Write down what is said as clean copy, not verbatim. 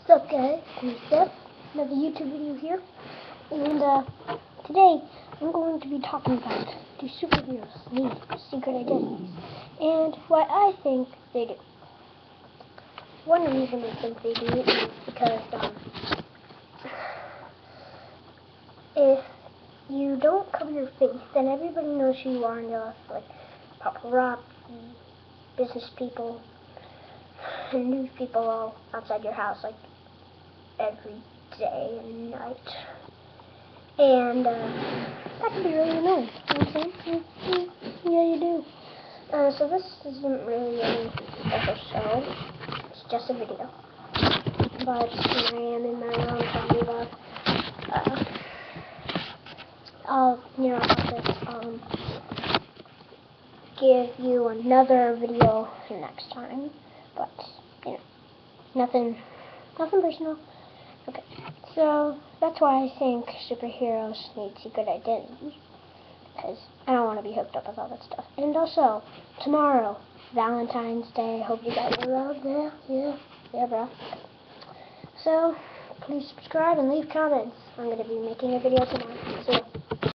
What's up, guys? It's Steph. Another YouTube video here, and today I'm going to be talking about do superheroes need secret identities and why I think they do. One reason I think they do is because if you don't cover your face, then everybody knows who you are, and you'll have like paparazzi, business people, and news people all outside your house, like every day and night, and that can be really annoying. You know what I'm saying? Yeah, you do. So this isn't really any special show. It's just a video. But here I am in my room talking about. I'll give you another video next time. But nothing personal. Okay, so that's why I think superheroes need secret identities, because I don't want to be hooked up with all that stuff. And also, tomorrow, Valentine's Day. Hope you guys are out there. Yeah, bro. So, please subscribe and leave comments. I'm going to be making a video tomorrow. See ya.